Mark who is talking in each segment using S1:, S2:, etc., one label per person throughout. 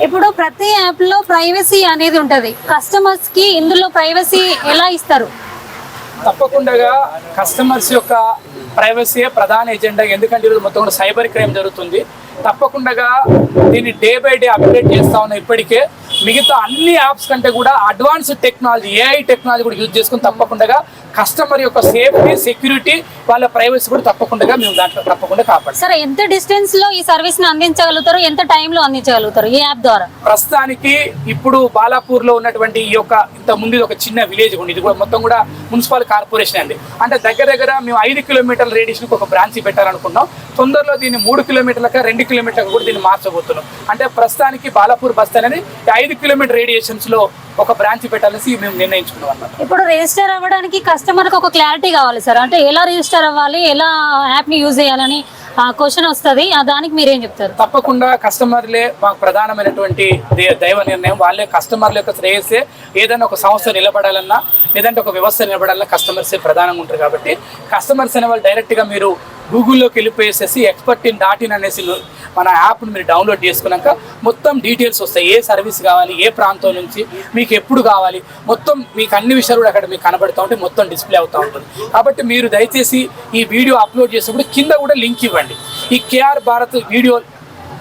S1: ఇప్పుడు ప్రతి యాప్ లో ప్రైవసీ అనేది ఉంటది. కస్టమర్స్ కి ఇందులో ప్రైవసీ ఎలా ఇస్తారు?
S2: తప్పకుండా కస్టమర్స్ యొక్క ప్రైవసీయే ప్రధాన ఎజెండా. ఎందుకంటే ఈరోజు మొత్తం కూడా సైబర్ క్రైమ్ జరుగుతుంది. తప్పకుండా దీన్ని డే బై డే అప్డేట్ చేస్తా ఉన్నాం. ఇప్పటికే మిగతా అన్ని యాప్స్ కంటే కూడా అడ్వాన్స్డ్ టెక్నాలజీ, ఏఐ టెక్నాలజీ కూడా యూజ్ చేసుకుని తప్పకుండా కస్టమర్ యొక్క సేఫ్టీ, సెక్యూరిటీ, వాళ్ళ ప్రైవసీ కూడా తప్పకుండా మేము దాంట్లో తప్పకుండా కాపాడు.
S1: సరే, ఎంత డిస్టెన్స్ లో ఈ సర్వీస్ ని అందించగలుగుతారు? ఎంత టైంలో అందించగలుగుతారు ఈ యాప్ ద్వారా?
S2: ప్రస్తుతానికి ఇప్పుడు బాలాపూర్ లో ఉన్నటువంటి ఈ యొక్క ఇంత ముందు ఒక చిన్న విలేజ్ ఉంది. ఇది కూడా మొత్తం కూడా మున్సిపల్ కార్పొరేషన్ అండి. అంటే దగ్గర మేము 5 కిలోమీటర్ల రేడియస్ ఒక బ్రాంచ్ పెట్టాలనుకున్నాం. తొందరలో దీన్ని 3 కిలోమీటర్లకు 2 కిలోమీటర్లకు కూడా దీన్ని మార్చబోతున్నాం. అంటే ప్రస్తుతానికి బాలాపూర్ బస్ అనేది 5 కిలోమీటర్ రేడియేషన్స్ లో ఒక బ్రాంచ్ పెట్టాలని మేము నిర్ణయించుకున్నాం అన్నమాట.
S1: ఇప్పుడు రిజిస్టర్ అవ్వడానికి కస్టమర్ కి ఒక క్లారిటీ కావాలి సార్. అంటే ఎలా రిజిస్టర్ అవ్వాలి, ఎలా యాప్ ని యూజ్ చేయాలని క్వశ్చన్ వస్తుంది. దానికి మీరేం చెప్తారు?
S2: తప్పకుండా కస్టమర్లే మాకు ప్రధానమైనటువంటి దైవ నిర్ణయం. వాళ్ళే కస్టమర్ల యొక్క శ్రేయస్సే. ఏదైనా ఒక సంస్థ నిలబడాలన్నా, లేదంటే ఒక వ్యవస్థ నిలబడాలన్నా కస్టమర్సే ప్రధానంగా ఉంటారు. కాబట్టి కస్టమర్స్ అనే వాళ్ళు డైరెక్ట్గా మీరు గూగుల్లోకి వెళ్ళిపోయేసేసి expert.in అనేసి మన యాప్ను మీరు డౌన్లోడ్ చేసుకున్నాక మొత్తం డీటెయిల్స్ వస్తాయి. ఏ సర్వీస్ కావాలి, ఏ ప్రాంతం నుంచి మీకు ఎప్పుడు కావాలి, మొత్తం మీకు అన్ని విషయాలు కూడా అక్కడ మీకు కనబడుతూ ఉంటే మొత్తం డిస్ప్లే అవుతూ ఉంటుంది. కాబట్టి మీరు దయచేసి ఈ వీడియో అప్లోడ్ చేసినప్పుడు కింద కూడా లింక్ ఇవ్వండి. ఈ కేఆర్ భారత్ వీడియో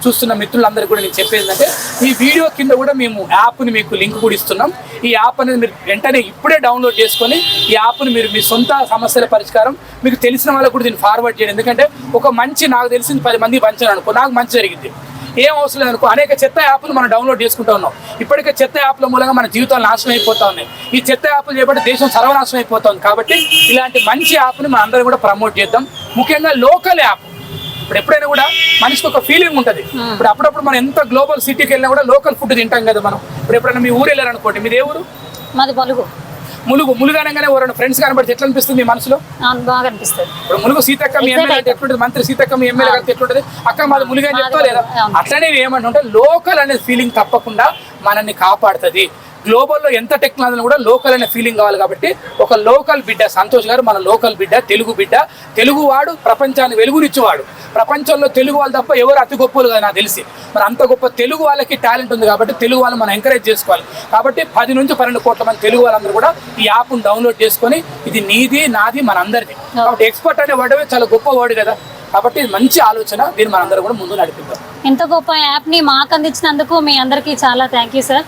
S2: చూస్తున్న మిత్రులందరికీ కూడా నేను చెప్పేది ఏంటంటే, ఈ వీడియో కింద కూడా మేము యాప్ని మీకు లింక్ కూడా ఇస్తున్నాం. ఈ యాప్ అనేది మీరు వెంటనే ఇప్పుడే డౌన్లోడ్ చేసుకొని ఈ యాప్ని మీరు మీ సొంత సమస్యల పరిష్కారం మీకు తెలిసిన వాళ్ళకు కూడా దీన్ని ఫార్వర్డ్ చేయండి. ఎందుకంటే ఒక మంచి నాకు తెలిసింది 10 మందికి పంచాను అనుకో, నాకు మంచి జరిగింది. ఏం అవసరం లేదనుకో, అనేక చెత్త యాప్లు మనం డౌన్లోడ్ చేసుకుంటూ ఉన్నాం. ఇప్పటికే చెత్త యాప్ల మూలంగా మన జీవితాలు నాశనం అయిపోతా ఉన్నాయి. ఈ చెత్త యాప్లు చేపట్టి దేశం సర్వనాశనం అయిపోతుంది. కాబట్టి ఇలాంటి మంచి యాప్ని మనం అందరం కూడా ప్రమోట్ చేద్దాం. ముఖ్యంగా లోకల్ యాప్. ఇప్పుడు ఎప్పుడైనా కూడా మనిషికి ఒక ఫీలింగ్ ఉంటుంది. ఇప్పుడు అప్పుడప్పుడు మనం ఎంత గ్లోబల్ సిటీకి వెళ్ళినా కూడా లోకల్ ఫుడ్ తింటాం కదా మనం. ఇప్పుడు ఎప్పుడైనా మీ ఊరు వెళ్ళారనుకోండి, మీది ఏ ఊరు?
S1: మాది
S2: ములుగు అనగానే ఎవరైనా ఫ్రెండ్స్ కనబడితే ఎట్లా అనిపిస్తుంది మీ మనసులో?
S1: బాగా అనిపిస్తుంది.
S2: ఇప్పుడు ములుగు సీతక్క మీ ఎమ్మెల్యే అంటే ఎట్లుంటుంది, మంత్రి సీతక్క మీ ఎమ్మెల్యే అంటే ఎట్లుంటుంది, అక్క మాది ములుగు అని చెప్తా లేదా? అట్లనే ఏమంటుంటే లోకల్ అనే ఫీలింగ్ తప్పకుండా మనల్ని కాపాడుతుంది. గ్లోబల్లో ఎంత టెక్నాలజీ కూడా లోకల్ అనే ఫీలింగ్ కావాలి. కాబట్టి ఒక లోకల్ బిడ్డ సంతోష్ గారు మన లోకల్ బిడ్డ, తెలుగు బిడ్డ, తెలుగువాడు ప్రపంచాన్ని వెలుగునిచ్చేవాడు. ప్రపంచంలో తెలుగు వాళ్ళు తప్ప ఎవరు అతి గొప్పలు కదా నాకు తెలిసి. మరి అంత గొప్ప తెలుగు వాళ్ళకి టాలెంట్ ఉంది కాబట్టి తెలుగు వాళ్ళు మనం ఎంకరేజ్ చేసుకోవాలి. కాబట్టి 10 నుంచి 12 కోట్ల మంది తెలుగు వాళ్ళందరూ కూడా ఈ యాప్ను డౌన్లోడ్ చేసుకొని ఇది నీది నాది మన అందరిది. కాబట్టి ఎక్స్పర్ట్ అనే వర్డ్ చాలా గొప్ప వర్డ్ కదా. కాబట్టి మంచి ఆలోచన, దీన్ని మనందరూ కూడా ముందు నడిపిద్దాం.
S1: ఇంత గొప్ప యాప్ ని మాకు అందించినందుకు మీ అందరికీ చాలా థ్యాంక్ యూ సార్.